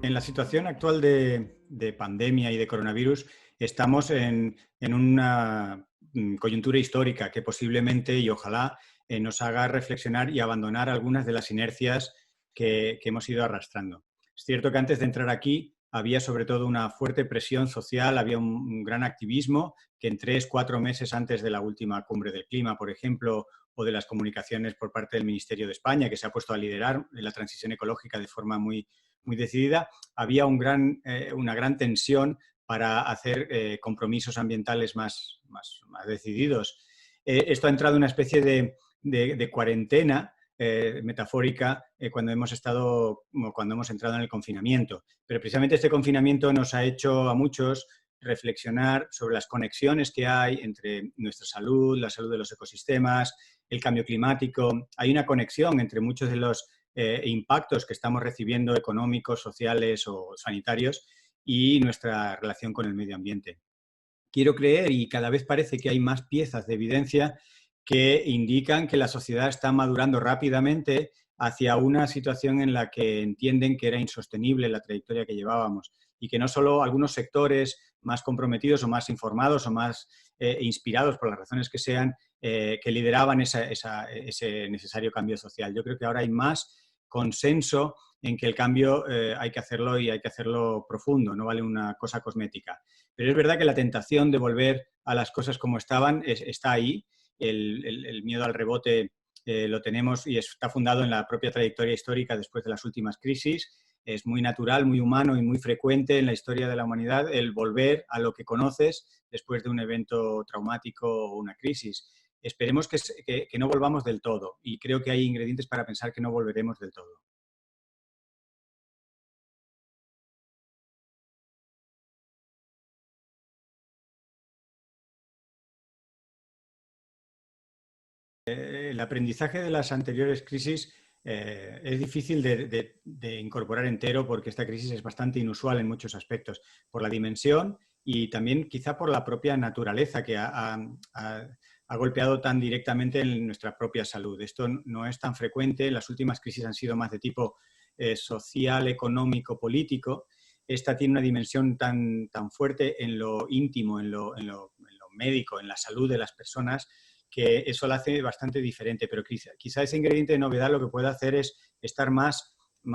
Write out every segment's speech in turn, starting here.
En la situación actual de pandemia y de coronavirus, estamos en una coyuntura histórica que posiblemente y ojalá nos haga reflexionar y abandonar algunas de las inercias que hemos ido arrastrando. Es cierto que antes de entrar aquí había sobre todo una fuerte presión social, había un gran activismo que en 3 o 4 meses antes de la última cumbre del clima, por ejemplo, o de las comunicaciones por parte del Ministerio de España, que se ha puesto a liderar la transición ecológica de forma muy decidida, había una gran tensión para hacer compromisos ambientales más decididos. Esto ha entrado en una especie de cuarentena metafórica cuando hemos entrado en el confinamiento. Pero precisamente este confinamiento nos ha hecho a muchos reflexionar sobre las conexiones que hay entre nuestra salud, la salud de los ecosistemas, el cambio climático. Hay una conexión entre muchos de los impactos que estamos recibiendo económicos, sociales o sanitarios y nuestra relación con el medio ambiente. Quiero creer, y cada vez parece que hay más piezas de evidencia que indican que la sociedad está madurando rápidamente hacia una situación en la que entienden que era insostenible la trayectoria que llevábamos y que no solo algunos sectores más comprometidos o más informados o más inspirados por las razones que sean, que lideraban ese necesario cambio social. Yo creo que ahora hay más consenso en que el cambio hay que hacerlo y hay que hacerlo profundo, no vale una cosa cosmética. Pero es verdad que la tentación de volver a las cosas como estaban está ahí. El miedo al rebote lo tenemos y está fundado en la propia trayectoria histórica después de las últimas crisis. Es muy natural, muy humano y muy frecuente en la historia de la humanidad el volver a lo que conoces después de un evento traumático o una crisis. Esperemos que no volvamos del todo y creo que hay ingredientes para pensar que no volveremos del todo. El aprendizaje de las anteriores crisis es difícil de incorporar entero porque esta crisis es bastante inusual en muchos aspectos, por la dimensión y también quizá por la propia naturaleza que ha golpeado tan directamente en nuestra propia salud. Esto no es tan frecuente, las últimas crisis han sido más de tipo social, económico, político. Esta tiene una dimensión tan fuerte en lo íntimo, en lo médico, en la salud de las personas, que eso lo hace bastante diferente, pero quizá ese ingrediente de novedad lo que puede hacer es estar más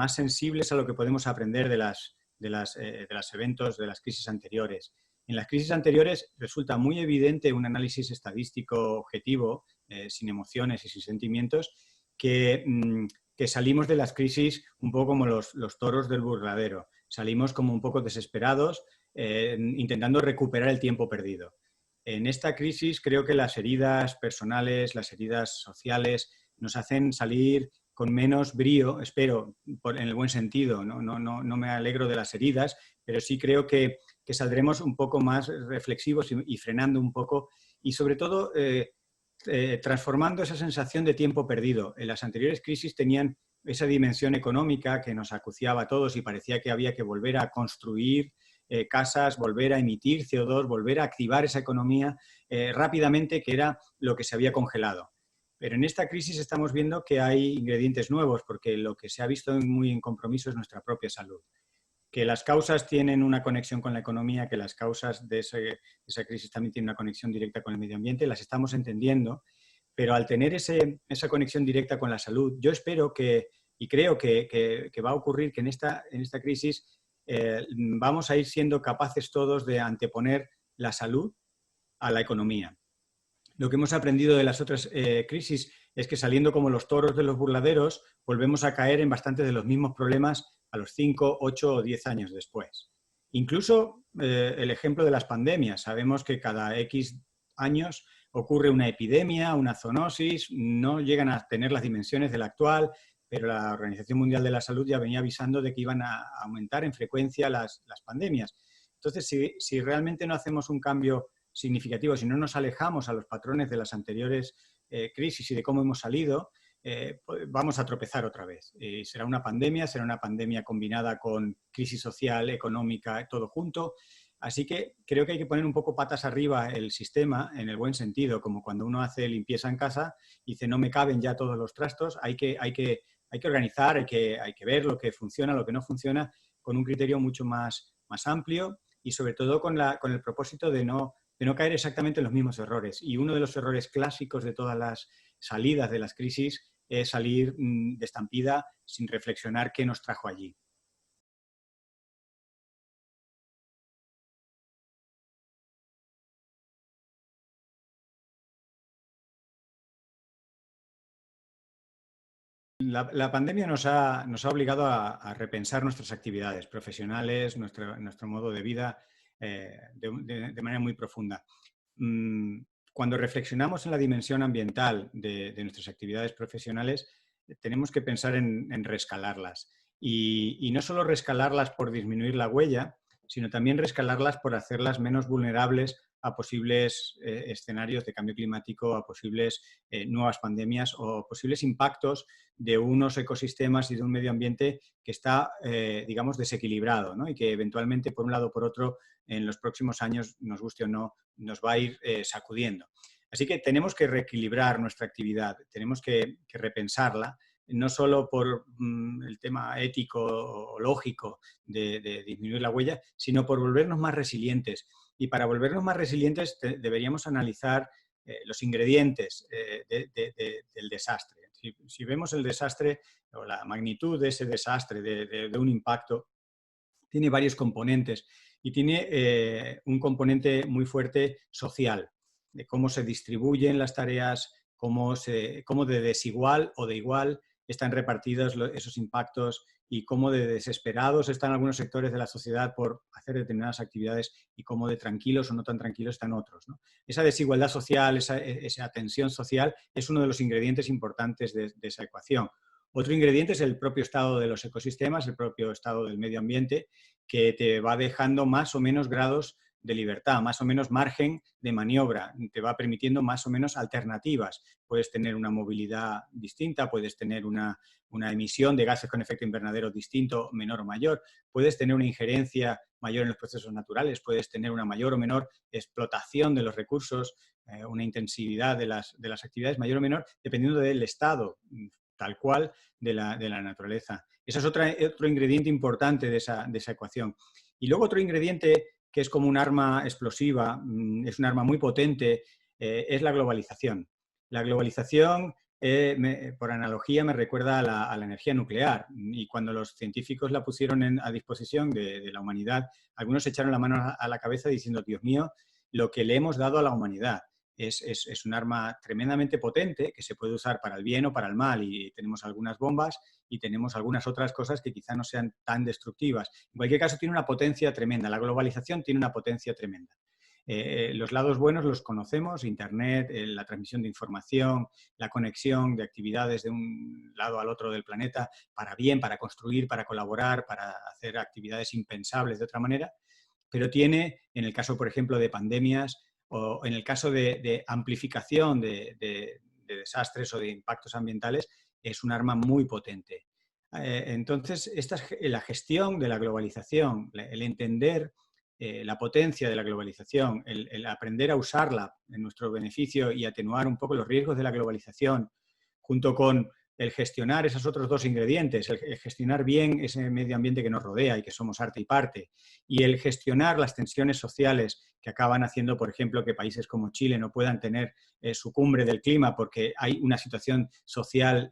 sensibles a lo que podemos aprender de los eventos, de las crisis anteriores. En las crisis anteriores resulta muy evidente un análisis estadístico objetivo, sin emociones y sin sentimientos, que salimos de las crisis un poco como los toros del burladero. Salimos como un poco desesperados, intentando recuperar el tiempo perdido. En esta crisis creo que las heridas personales, las heridas sociales nos hacen salir con menos brío, espero, en el buen sentido. No me alegro de las heridas, pero sí creo que saldremos un poco más reflexivos y frenando un poco y sobre todo transformando esa sensación de tiempo perdido. En las anteriores crisis tenían esa dimensión económica que nos acuciaba a todos y parecía que había que volver a construir casas, volver a emitir CO2, volver a activar esa economía rápidamente, que era lo que se había congelado. Pero en esta crisis estamos viendo que hay ingredientes nuevos, porque lo que se ha visto muy en compromiso es nuestra propia salud. Que las causas tienen una conexión con la economía, que las causas de esa crisis también tienen una conexión directa con el medio ambiente, las estamos entendiendo, pero al tener esa conexión directa con la salud, yo espero y creo que va a ocurrir que en esta crisis vamos a ir siendo capaces todos de anteponer la salud a la economía. Lo que hemos aprendido de las otras crisis es que saliendo como los toros de los burladeros, volvemos a caer en bastantes de los mismos problemas a los 5, 8 o 10 años después. Incluso el ejemplo de las pandemias. Sabemos que cada X años ocurre una epidemia, una zoonosis, no llegan a tener las dimensiones de la actual, pero la Organización Mundial de la Salud ya venía avisando de que iban a aumentar en frecuencia las pandemias. Entonces, si realmente no hacemos un cambio significativo, si no nos alejamos a los patrones de las anteriores crisis y de cómo hemos salido, pues vamos a tropezar otra vez. Será una pandemia combinada con crisis social, económica, todo junto. Así que creo que hay que poner un poco patas arriba el sistema, en el buen sentido, como cuando uno hace limpieza en casa y dice no me caben ya todos los trastos, hay que organizar, hay que ver lo que funciona, lo que no funciona, con un criterio mucho más amplio y sobre todo con el propósito de no caer exactamente en los mismos errores. Y uno de los errores clásicos de todas las salidas de las crisis es salir de estampida sin reflexionar qué nos trajo allí. La pandemia nos ha obligado a repensar nuestras actividades profesionales, nuestro modo de vida de manera muy profunda. Cuando reflexionamos en la dimensión ambiental de nuestras actividades profesionales, tenemos que pensar en rescalarlas. Y no solo rescalarlas por disminuir la huella, sino también rescalarlas por hacerlas menos vulnerables a posibles escenarios de cambio climático, a posibles nuevas pandemias o posibles impactos de unos ecosistemas y de un medio ambiente que está, digamos, desequilibrado, ¿no? Y que eventualmente, por un lado o por otro, en los próximos años, nos guste o no, nos va a ir sacudiendo. Así que tenemos que reequilibrar nuestra actividad, tenemos que repensarla, no solo por el tema ético o lógico de disminuir la huella, sino por volvernos más resilientes. Y para volvernos más resilientes deberíamos analizar los ingredientes del desastre. Si vemos el desastre o la magnitud de ese desastre, de un impacto, tiene varios componentes y tiene un componente muy fuerte social, de cómo se distribuyen las tareas, cómo de desigual o de igual están repartidos esos impactos y cómo de desesperados están algunos sectores de la sociedad por hacer determinadas actividades y cómo de tranquilos o no tan tranquilos están otros, ¿no? Esa desigualdad social, esa tensión social es uno de los ingredientes importantes de esa ecuación. Otro ingrediente es el propio estado de los ecosistemas, el propio estado del medio ambiente, que te va dejando más o menos grados de libertad, más o menos margen de maniobra, te va permitiendo más o menos alternativas. Puedes tener una movilidad distinta, puedes tener una emisión de gases con efecto invernadero distinto, menor o mayor, puedes tener una injerencia mayor en los procesos naturales, puedes tener una mayor o menor explotación de los recursos, una intensividad de las actividades mayor o menor, dependiendo del estado tal cual de la naturaleza. Ese es otro ingrediente importante de esa ecuación. Y luego otro ingrediente que es como un arma explosiva, es un arma muy potente, es la globalización. La globalización, por analogía, me recuerda a la energía nuclear. Y cuando los científicos la pusieron a disposición de la humanidad, algunos echaron la mano a la cabeza diciendo, Dios mío, lo que le hemos dado a la humanidad. Es un arma tremendamente potente que se puede usar para el bien o para el mal y tenemos algunas bombas y tenemos algunas otras cosas que quizá no sean tan destructivas. En cualquier caso, tiene una potencia tremenda. La globalización tiene una potencia tremenda. Los lados buenos los conocemos, Internet, la transmisión de información, la conexión de actividades de un lado al otro del planeta para bien, para construir, para colaborar, para hacer actividades impensables de otra manera, pero tiene, en el caso, por ejemplo, de pandemias, o en el caso de amplificación de desastres o de impactos ambientales, es un arma muy potente. Entonces, la gestión de la globalización, el entender la potencia de la globalización, el aprender a usarla en nuestro beneficio y atenuar un poco los riesgos de la globalización, junto con el gestionar esos otros dos ingredientes, el gestionar bien ese medio ambiente que nos rodea y que somos arte y parte, y el gestionar las tensiones sociales que acaban haciendo, por ejemplo, que países como Chile no puedan tener su cumbre del clima porque hay una situación social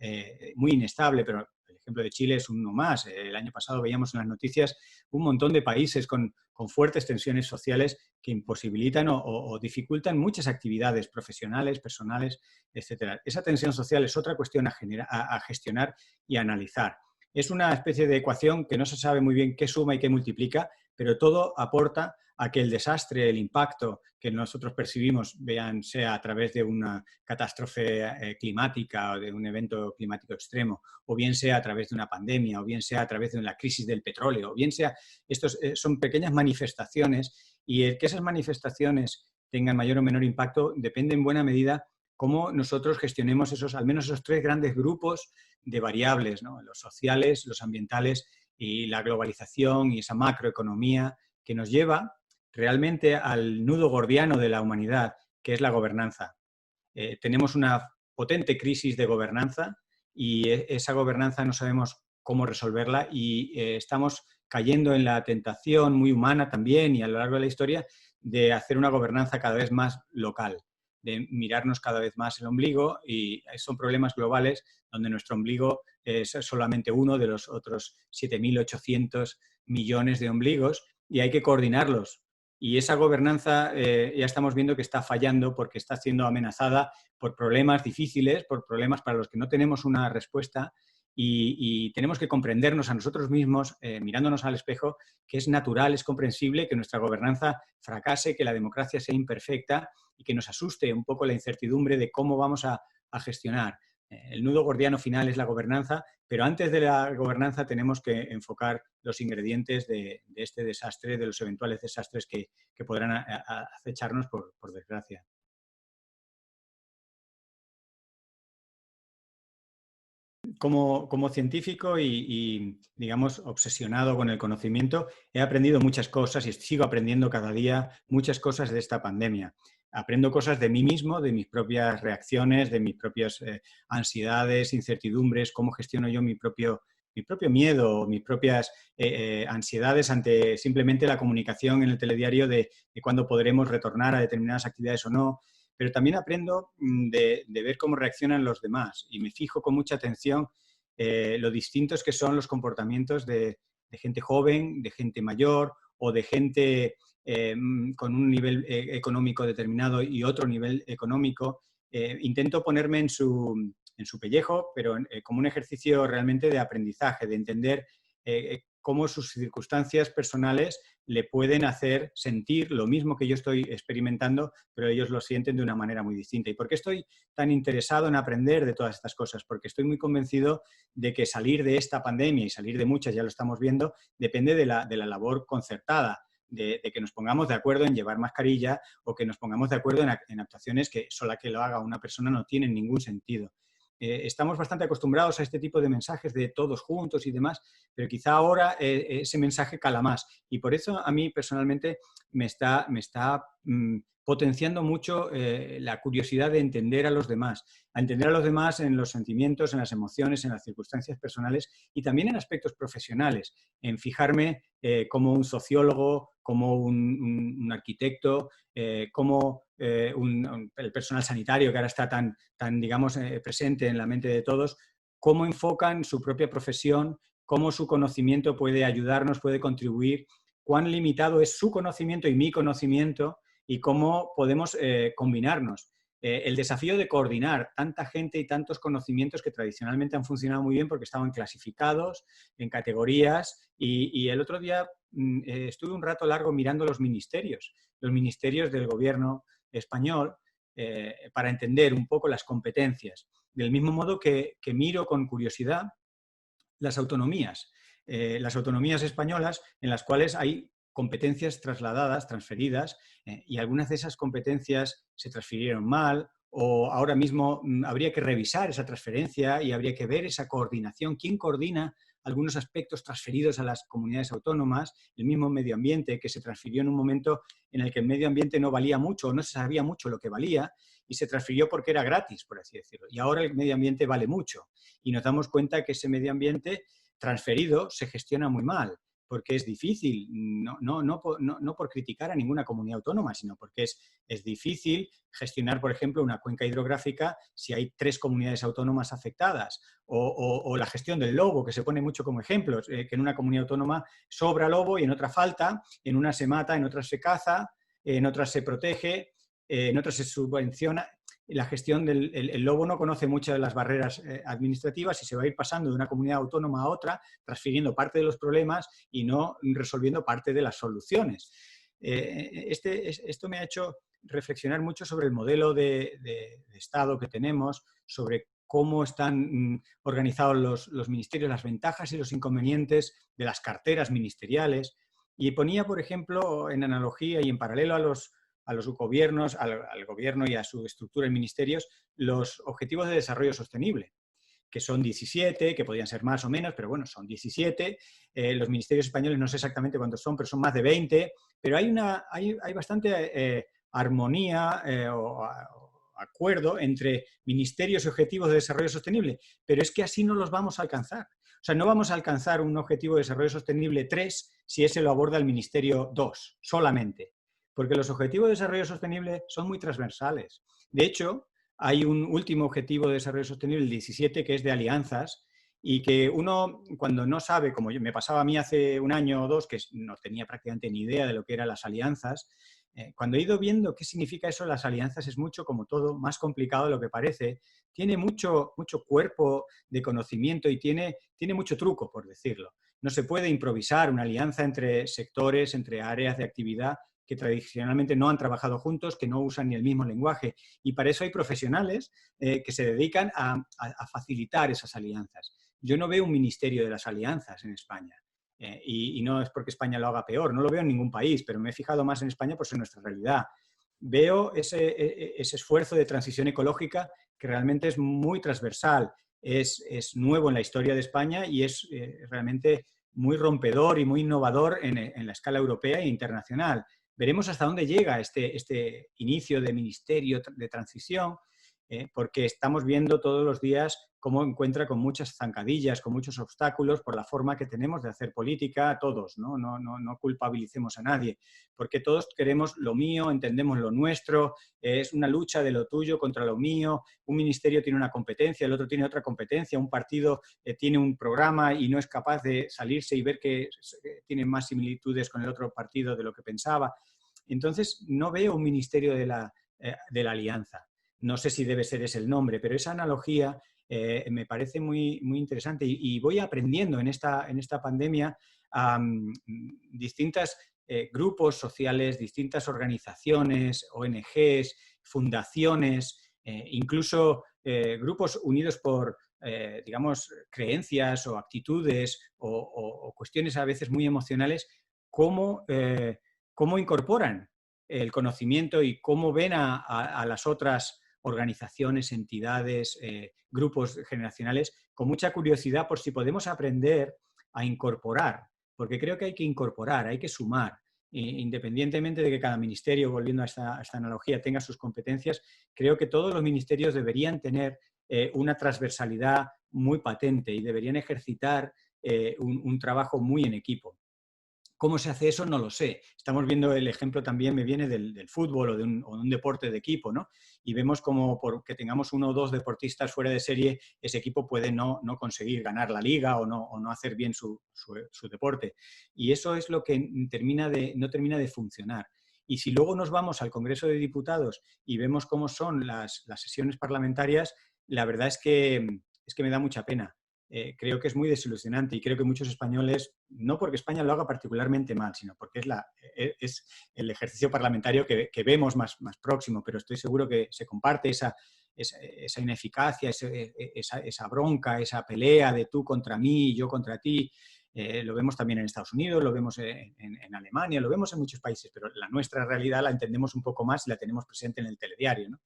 muy inestable, pero el ejemplo de Chile es uno más. El año pasado veíamos en las noticias un montón de países con fuertes tensiones sociales que imposibilitan o dificultan muchas actividades profesionales, personales, etcétera. Esa tensión social es otra cuestión a gestionar y a analizar. Es una especie de ecuación que no se sabe muy bien qué suma y qué multiplica, pero todo aporta a que el desastre, el impacto que nosotros percibimos, sea a través de una catástrofe climática o de un evento climático extremo, o bien sea a través de una pandemia, o bien sea a través de la crisis del petróleo, o bien sea, estos son pequeñas manifestaciones y el que esas manifestaciones tengan mayor o menor impacto depende en buena medida cómo nosotros gestionemos al menos esos tres grandes grupos de variables, ¿no? Los sociales, los ambientales y la globalización y esa macroeconomía que nos lleva realmente al nudo gordiano de la humanidad, que es la gobernanza. Tenemos una potente crisis de gobernanza y esa gobernanza no sabemos cómo resolverla y estamos cayendo en la tentación muy humana también y a lo largo de la historia de hacer una gobernanza cada vez más local, de mirarnos cada vez más el ombligo, y son problemas globales donde nuestro ombligo es solamente uno de los otros 7.800 millones de ombligos y hay que coordinarlos. Y esa gobernanza ya estamos viendo que está fallando porque está siendo amenazada por problemas difíciles, por problemas para los que no tenemos una respuesta y tenemos que comprendernos a nosotros mismos, mirándonos al espejo, que es natural, es comprensible que nuestra gobernanza fracase, que la democracia sea imperfecta y que nos asuste un poco la incertidumbre de cómo vamos a gestionar. El nudo gordiano final es la gobernanza, pero antes de la gobernanza tenemos que enfocar los ingredientes de este desastre, de los eventuales desastres que podrán acecharnos por desgracia. Como científico digamos, obsesionado con el conocimiento, he aprendido muchas cosas y sigo aprendiendo cada día muchas cosas de esta pandemia. Aprendo cosas de mí mismo, de mis propias reacciones, de mis propias ansiedades, incertidumbres, cómo gestiono yo mi propio miedo, mis propias ansiedades ante simplemente la comunicación en el telediario de cuándo podremos retornar a determinadas actividades o no, pero también aprendo de ver cómo reaccionan los demás y me fijo con mucha atención lo distintos que son los comportamientos de gente joven, de gente mayor o de gente con un nivel económico determinado y otro nivel económico. Intento ponerme en su pellejo, pero como un ejercicio realmente de aprendizaje, de entender cómo sus circunstancias personales le pueden hacer sentir lo mismo que yo estoy experimentando, pero ellos lo sienten de una manera muy distinta. ¿Y por qué estoy tan interesado en aprender de todas estas cosas? Porque estoy muy convencido de que salir de esta pandemia y salir de muchas, ya lo estamos viendo, depende de la labor concertada. De que nos pongamos de acuerdo en llevar mascarilla o que nos pongamos de acuerdo en actuaciones que sola que lo haga una persona no tienen ningún sentido. Estamos bastante acostumbrados a este tipo de mensajes de todos juntos y demás, pero quizá ahora ese mensaje cala más. Y por eso a mí personalmente me está potenciando mucho la curiosidad de entender a entender a los demás en los sentimientos, en las emociones, en las circunstancias personales y también en aspectos profesionales, en fijarme como un sociólogo, como un arquitecto, como el personal sanitario que ahora está tan digamos, presente en la mente de todos, cómo enfocan su propia profesión, cómo su conocimiento puede ayudarnos, puede contribuir, cuán limitado es su conocimiento y mi conocimiento y cómo podemos combinarnos. El desafío de coordinar tanta gente y tantos conocimientos que tradicionalmente han funcionado muy bien porque estaban clasificados en categorías y el otro día estuve un rato largo mirando los ministerios del gobierno español para entender un poco las competencias. Del mismo modo que miro con curiosidad las autonomías españolas en las cuales hay competencias trasladadas, transferidas, y algunas de esas competencias se transfirieron mal o ahora mismo habría que revisar esa transferencia y habría que ver esa coordinación. ¿Quién coordina algunos aspectos transferidos a las comunidades autónomas? El mismo medio ambiente que se transfirió en un momento en el que el medio ambiente no valía mucho o no se sabía mucho lo que valía y se transfirió porque era gratis, por así decirlo. Y ahora el medio ambiente vale mucho y nos damos cuenta que ese medio ambiente transferido se gestiona muy mal, porque es difícil, no por criticar a ninguna comunidad autónoma, sino porque es difícil gestionar, por ejemplo, una cuenca hidrográfica si hay 3 comunidades autónomas afectadas, o la gestión del lobo, que se pone mucho como ejemplo, que en una comunidad autónoma sobra lobo y en otra falta, en una se mata, en otra se caza, en otras se protege, en otras se subvenciona. La gestión el lobo no conoce muchas de las barreras administrativas y se va a ir pasando de una comunidad autónoma a otra, transfiriendo parte de los problemas y no resolviendo parte de las soluciones. Esto me ha hecho reflexionar mucho sobre el modelo de Estado que tenemos, sobre cómo están organizados los ministerios, las ventajas y los inconvenientes de las carteras ministeriales. Y ponía, por ejemplo, en analogía y en paralelo a los gobiernos, al gobierno y a su estructura en ministerios, los objetivos de desarrollo sostenible, que son 17, que podrían ser más o menos, pero bueno, son 17. Los ministerios españoles no sé exactamente cuántos son, pero son más de 20. Pero hay bastante armonía o acuerdo entre ministerios y objetivos de desarrollo sostenible, pero es que así no los vamos a alcanzar. sea, no vamos a alcanzar un objetivo de desarrollo sostenible 3 si ese lo aborda el Ministerio 2 solamente, porque los objetivos de desarrollo sostenible son muy transversales. De hecho, hay un último objetivo de desarrollo sostenible, el 17, que es de alianzas, y que uno, cuando no sabe, como me pasaba a mí hace un año o dos, que no tenía prácticamente ni idea de lo que eran las alianzas, cuando he ido viendo qué significa eso, las alianzas es mucho, como todo, más complicado de lo que parece. Tiene mucho, mucho cuerpo de conocimiento y tiene mucho truco, por decirlo. No se puede improvisar una alianza entre sectores, entre áreas de actividad que tradicionalmente no han trabajado juntos, que no usan ni el mismo lenguaje. Y para eso hay profesionales que se dedican a facilitar esas alianzas. Yo no veo un ministerio de las alianzas en España. Y no es porque España lo haga peor, no lo veo en ningún país, pero me he fijado más en España por ser nuestra realidad. Veo ese esfuerzo de transición ecológica que realmente es muy transversal, es nuevo en la historia de España y es realmente muy rompedor y muy innovador en la escala europea e internacional. Veremos hasta dónde llega este inicio de ministerio de transición, porque estamos viendo todos los días cómo encuentra con muchas zancadillas, con muchos obstáculos por la forma que tenemos de hacer política, todos, ¿no? No culpabilicemos a nadie, porque todos queremos lo mío, entendemos lo nuestro, es una lucha de lo tuyo contra lo mío, un ministerio tiene una competencia, el otro tiene otra competencia, un partido tiene un programa y no es capaz de salirse y ver que tiene más similitudes con el otro partido de lo que pensaba. Entonces, no veo un ministerio de la alianza. No sé si debe ser ese el nombre, pero esa analogía me parece muy, muy interesante y voy aprendiendo en esta pandemia distintos grupos sociales, distintas organizaciones, ONGs, fundaciones, incluso grupos unidos por, digamos, creencias o actitudes o cuestiones a veces muy emocionales, cómo incorporan el conocimiento y cómo ven a las otras organizaciones, entidades, grupos generacionales, con mucha curiosidad por si podemos aprender a incorporar, porque creo que hay que incorporar, hay que sumar, independientemente de que cada ministerio, volviendo a esta analogía, tenga sus competencias, creo que todos los ministerios deberían tener una transversalidad muy patente y deberían ejercitar un trabajo muy en equipo. ¿Cómo se hace eso? No lo sé. Estamos viendo el ejemplo también, me viene del fútbol o de un deporte de equipo, ¿no? Y vemos como porque tengamos uno o dos deportistas fuera de serie, ese equipo puede no conseguir ganar la liga o no hacer bien su deporte. Y eso es lo que no termina de funcionar. Y si luego nos vamos al Congreso de Diputados y vemos cómo son las sesiones parlamentarias, la verdad es que me da mucha pena. Creo que es muy desilusionante y creo que muchos españoles, no porque España lo haga particularmente mal, sino porque es el ejercicio parlamentario que vemos más próximo, pero estoy seguro que se comparte esa ineficacia, esa bronca, esa pelea de tú contra mí y yo contra ti. Lo vemos también en Estados Unidos, lo vemos en Alemania, lo vemos en muchos países, pero la nuestra realidad la entendemos un poco más y la tenemos presente en el telediario, ¿no?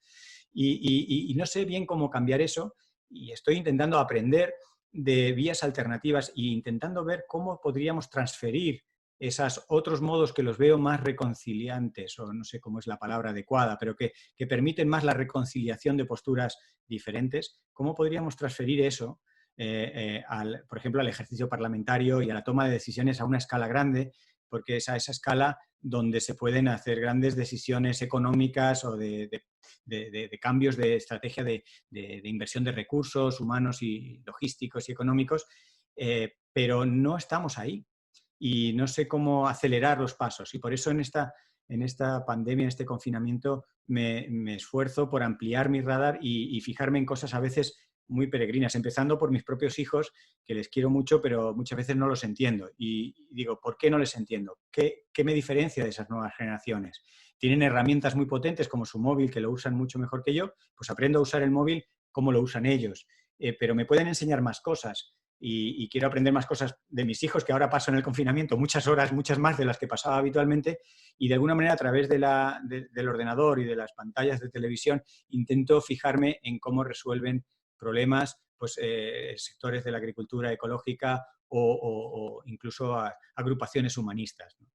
Y no sé bien cómo cambiar eso y estoy intentando aprender de vías alternativas e intentando ver cómo podríamos transferir esos otros modos que los veo más reconciliantes, o no sé cómo es la palabra adecuada, pero que permiten más la reconciliación de posturas diferentes, cómo podríamos transferir eso, por ejemplo, al ejercicio parlamentario y a la toma de decisiones a una escala grande, porque es a esa escala donde se pueden hacer grandes decisiones económicas o de cambios de estrategia de inversión de recursos humanos y logísticos y económicos, pero no estamos ahí y no sé cómo acelerar los pasos. Y por eso en esta pandemia, en este confinamiento, me esfuerzo por ampliar mi radar y fijarme en cosas a veces muy peregrinas, empezando por mis propios hijos, que les quiero mucho, pero muchas veces no los entiendo. Y digo, ¿por qué no les entiendo? ¿Qué me diferencia de esas nuevas generaciones? Tienen herramientas muy potentes como su móvil, que lo usan mucho mejor que yo, pues aprendo a usar el móvil como lo usan ellos. Pero me pueden enseñar más cosas y quiero aprender más cosas de mis hijos, que ahora paso en el confinamiento muchas horas, muchas más de las que pasaba habitualmente, y de alguna manera a través del ordenador y de las pantallas de televisión intento fijarme en cómo resuelven problemas pues, sectores de la agricultura ecológica o incluso agrupaciones humanistas, ¿no?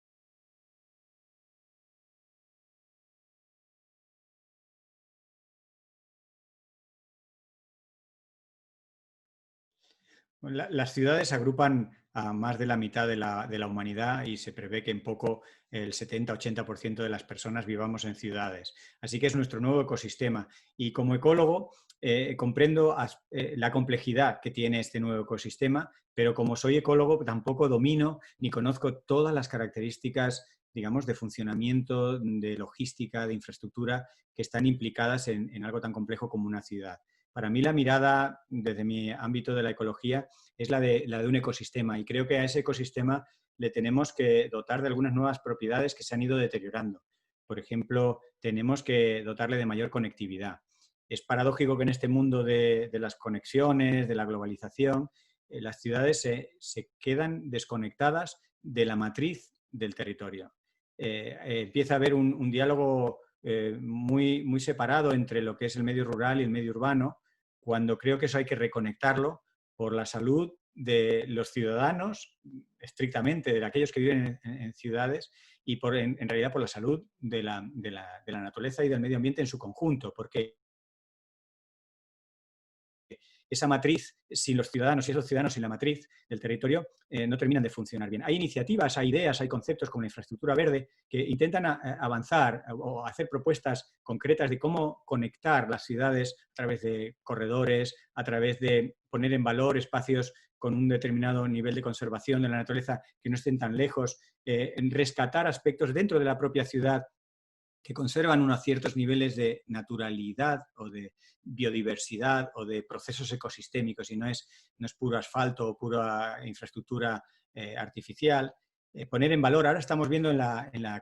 Las ciudades agrupan a más de la mitad de la humanidad y se prevé que en poco el 70-80% de las personas vivamos en ciudades. Así que es nuestro nuevo ecosistema. Y como ecólogo comprendo la complejidad que tiene este nuevo ecosistema, pero como soy ecólogo tampoco domino ni conozco todas las características, digamos, de funcionamiento, de logística, de infraestructura que están implicadas en algo tan complejo como una ciudad. Para mí la mirada desde mi ámbito de la ecología es la de un ecosistema y creo que a ese ecosistema le tenemos que dotar de algunas nuevas propiedades que se han ido deteriorando. Por ejemplo, tenemos que dotarle de mayor conectividad. Es paradójico que en este mundo de las conexiones, de la globalización, las ciudades se quedan desconectadas de la matriz del territorio. Empieza a haber un diálogo muy separado entre lo que es el medio rural y el medio urbano, cuando creo que eso hay que reconectarlo por la salud de los ciudadanos, estrictamente de aquellos que viven en ciudades, y en realidad por la salud de la naturaleza y del medio ambiente en su conjunto, porque esa matriz sin los ciudadanos y esos ciudadanos sin la matriz del territorio no terminan de funcionar bien. Hay iniciativas, hay ideas, hay conceptos como la infraestructura verde que intentan avanzar o hacer propuestas concretas de cómo conectar las ciudades a través de corredores, a través de poner en valor espacios con un determinado nivel de conservación de la naturaleza que no estén tan lejos, en rescatar aspectos dentro de la propia ciudad que conservan unos ciertos niveles de naturalidad o de biodiversidad o de procesos ecosistémicos y no es puro asfalto o pura infraestructura artificial. Poner en valor, ahora estamos viendo en el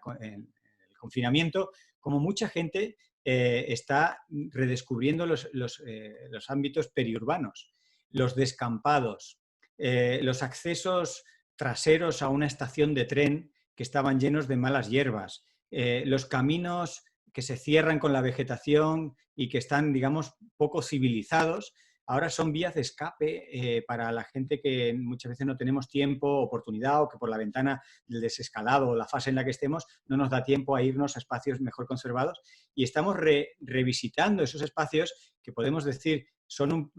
confinamiento, como mucha gente está redescubriendo los ámbitos periurbanos, los descampados, los accesos traseros a una estación de tren que estaban llenos de malas hierbas, los caminos que se cierran con la vegetación y que están, digamos, poco civilizados, ahora son vías de escape para la gente que muchas veces no tenemos tiempo, oportunidad o que por la ventana del desescalado o la fase en la que estemos no nos da tiempo a irnos a espacios mejor conservados y estamos revisitando esos espacios que podemos decir son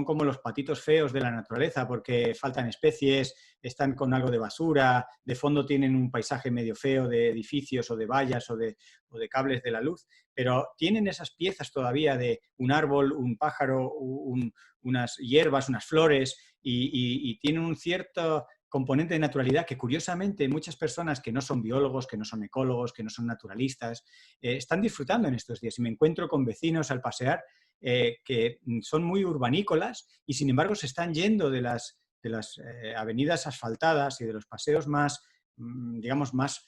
como los patitos feos de la naturaleza porque faltan especies, están con algo de basura, de fondo tienen un paisaje medio feo de edificios o de vallas o de cables de la luz, pero tienen esas piezas todavía de un árbol, un pájaro, unas hierbas, unas flores y tienen un cierto componente de naturalidad que curiosamente muchas personas que no son biólogos, que no son ecólogos, que no son naturalistas, están disfrutando en estos días. Y me encuentro con vecinos al pasear que son muy urbanícolas y sin embargo se están yendo de las avenidas asfaltadas y de los paseos más, digamos, más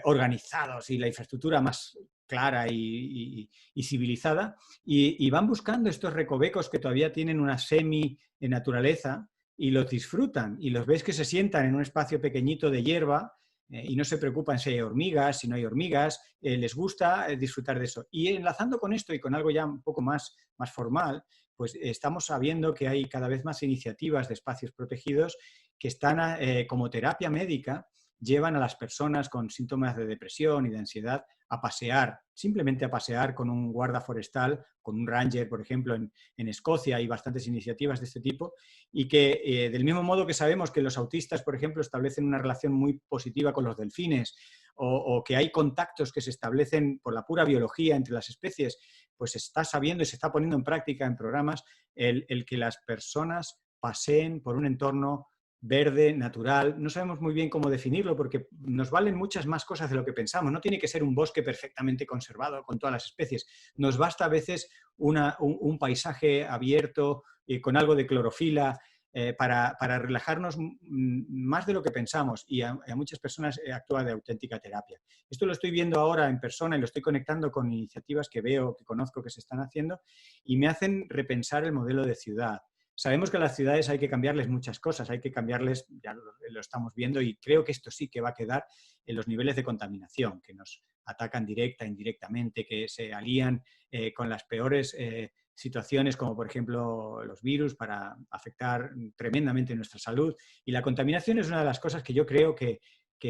organizados y la infraestructura más clara y civilizada y van buscando estos recovecos que todavía tienen una semi-naturaleza y los disfrutan y los ves que se sientan en un espacio pequeñito de hierba y no se preocupan si hay hormigas, si no hay hormigas, les gusta disfrutar de eso. Y enlazando con esto y con algo ya un poco más formal, pues estamos sabiendo que hay cada vez más iniciativas de espacios protegidos que están como terapia médica, llevan a las personas con síntomas de depresión y de ansiedad a pasear, simplemente a pasear con un guarda forestal, con un ranger, por ejemplo, en Escocia hay bastantes iniciativas de este tipo y que del mismo modo que sabemos que los autistas, por ejemplo, establecen una relación muy positiva con los delfines o que hay contactos que se establecen por la pura biología entre las especies, pues se está sabiendo y se está poniendo en práctica en programas el que las personas paseen por un entorno verde, natural. No sabemos muy bien cómo definirlo porque nos valen muchas más cosas de lo que pensamos. No tiene que ser un bosque perfectamente conservado con todas las especies. Nos basta a veces un paisaje abierto y con algo de clorofila para relajarnos más de lo que pensamos y a muchas personas actúa de auténtica terapia. Esto lo estoy viendo ahora en persona y lo estoy conectando con iniciativas que veo, que conozco que se están haciendo y me hacen repensar el modelo de ciudad. Sabemos que a las ciudades hay que cambiarles muchas cosas, hay que cambiarles, ya lo estamos viendo y creo que esto sí que va a quedar en los niveles de contaminación que nos atacan directa e indirectamente, que se alían con las peores situaciones como por ejemplo los virus para afectar tremendamente nuestra salud y la contaminación es una de las cosas que yo creo que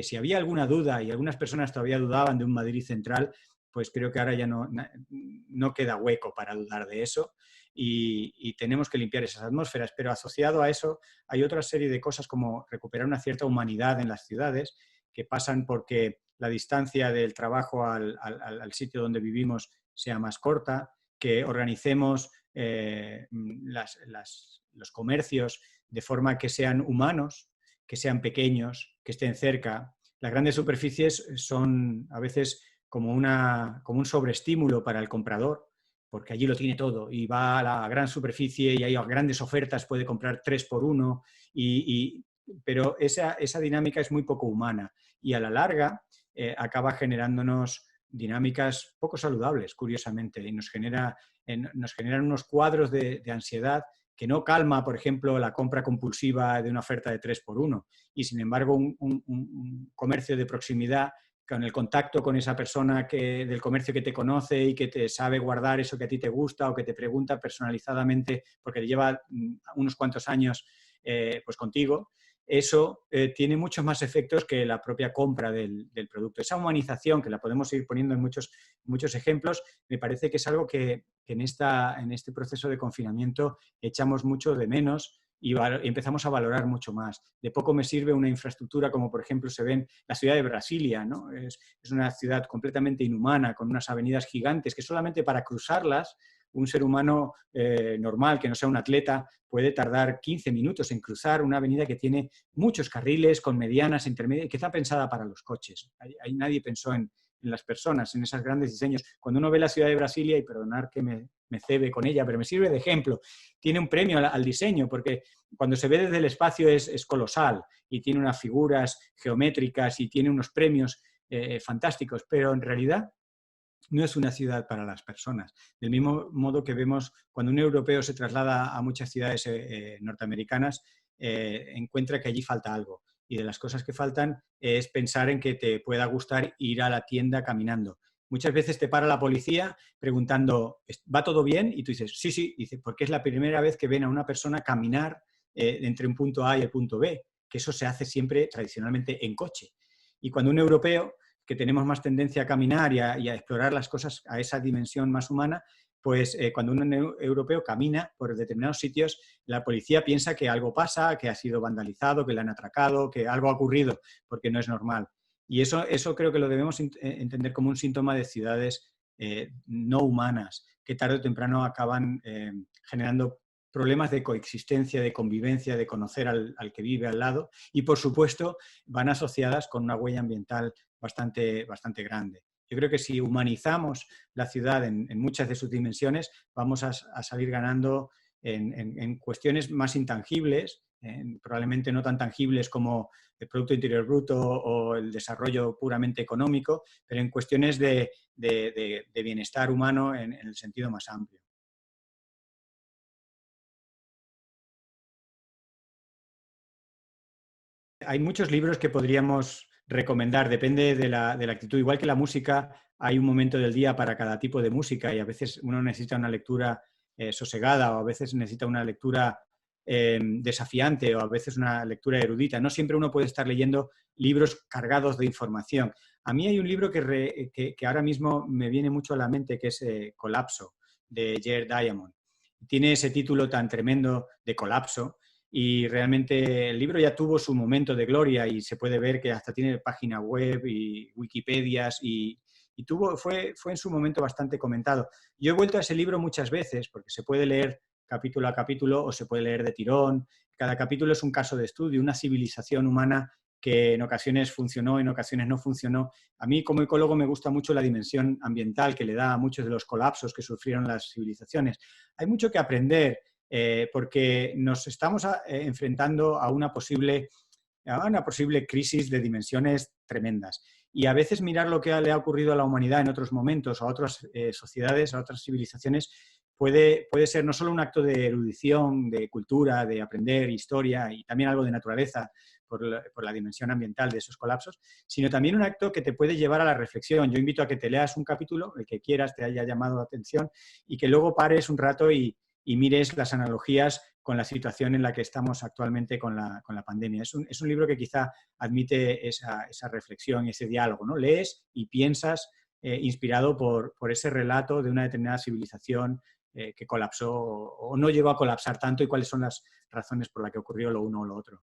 si había alguna duda y algunas personas todavía dudaban de un Madrid central, pues creo que ahora ya no queda hueco para dudar de eso. y tenemos que limpiar esas atmósferas. Pero asociado a eso hay otra serie de cosas como recuperar una cierta humanidad en las ciudades que pasan porque la distancia del trabajo al sitio donde vivimos sea más corta, que organicemos los comercios de forma que sean humanos, que sean pequeños, que estén cerca. Las grandes superficies son a veces como un sobreestímulo para el comprador, porque allí lo tiene todo y va a la gran superficie y hay grandes ofertas, puede comprar 3 por 1, pero esa dinámica es muy poco humana y a la larga acaba generándonos dinámicas poco saludables, curiosamente, y nos generan unos cuadros de ansiedad que no calma, por ejemplo, la compra compulsiva de una oferta de 3 por 1 y, sin embargo, un comercio de proximidad con el contacto con esa persona del comercio que te conoce y que te sabe guardar eso que a ti te gusta o que te pregunta personalizadamente porque lleva unos cuantos años pues contigo, eso tiene muchos más efectos que la propia compra del producto. Esa humanización, que la podemos ir poniendo en muchos ejemplos, me parece que es algo que en este proceso de confinamiento echamos mucho de menos y empezamos a valorar mucho más. De poco me sirve una infraestructura como, por ejemplo, se ve en la ciudad de Brasilia, ¿no? Es una ciudad completamente inhumana, con unas avenidas gigantes que solamente para cruzarlas un ser humano normal, que no sea un atleta, puede tardar 15 minutos en cruzar una avenida que tiene muchos carriles con medianas, intermedias, que está pensada para los coches. Ahí nadie pensó en las personas, en esos grandes diseños. Cuando uno ve la ciudad de Brasilia, y perdonar que me cebe con ella, pero me sirve de ejemplo, tiene un premio al diseño, porque cuando se ve desde el espacio es colosal y tiene unas figuras geométricas y tiene unos premios fantásticos, pero en realidad no es una ciudad para las personas. Del mismo modo que vemos cuando un europeo se traslada a muchas ciudades norteamericanas, encuentra que allí falta algo. Y de las cosas que faltan es pensar en que te pueda gustar ir a la tienda caminando. Muchas veces te para la policía preguntando, ¿va todo bien? Y tú dices, sí, sí, y dice, porque es la primera vez que ven a una persona caminar entre un punto A y el punto B, que eso se hace siempre tradicionalmente en coche. Y cuando un europeo que tenemos más tendencia a caminar y a explorar las cosas a esa dimensión más humana, pues cuando un europeo camina por determinados sitios, la policía piensa que algo pasa, que ha sido vandalizado, que le han atracado, que algo ha ocurrido, porque no es normal. Y eso creo que lo debemos entender como un síntoma de ciudades no humanas, que tarde o temprano acaban generando problemas de coexistencia, de convivencia, de conocer al que vive al lado y, por supuesto, van asociadas con una huella ambiental bastante grande. Yo creo que si humanizamos la ciudad en muchas de sus dimensiones, vamos a salir ganando en cuestiones más intangibles, probablemente no tan tangibles como el Producto Interior Bruto o el desarrollo puramente económico, pero en cuestiones de bienestar humano en el sentido más amplio. Hay muchos libros que podríamos recomendar, depende de la actitud. Igual que la música, hay un momento del día para cada tipo de música y a veces uno necesita una lectura sosegada o a veces necesita una lectura desafiante o a veces una lectura erudita. No siempre uno puede estar leyendo libros cargados de información. A mí hay un libro que ahora mismo me viene mucho a la mente, que es Colapso, de Jared Diamond. Tiene ese título tan tremendo de colapso y realmente el libro ya tuvo su momento de gloria y se puede ver que hasta tiene página web y Wikipedias fue en su momento bastante comentado. Yo he vuelto a ese libro muchas veces porque se puede leer capítulo a capítulo o se puede leer de tirón. Cada capítulo es un caso de estudio, una civilización humana que en ocasiones funcionó, en ocasiones no funcionó. A mí como ecólogo me gusta mucho la dimensión ambiental que le da a muchos de los colapsos que sufrieron las civilizaciones. Hay mucho que aprender porque nos estamos enfrentando a una posible crisis de dimensiones tremendas. Y a veces mirar lo que le ha ocurrido a la humanidad en otros momentos, a otras sociedades, a otras civilizaciones, puede ser no solo un acto de erudición, de cultura, de aprender historia y también algo de naturaleza por la dimensión ambiental de esos colapsos, sino también un acto que te puede llevar a la reflexión. Yo invito a que te leas un capítulo, el que quieras, te haya llamado la atención, y que luego pares un rato y mires las analogías con la situación en la que estamos actualmente con la pandemia. Es un libro que quizá admite esa reflexión, ese diálogo, ¿no? Lees y piensas inspirado por ese relato de una determinada civilización que colapsó o no llegó a colapsar tanto y cuáles son las razones por las que ocurrió lo uno o lo otro.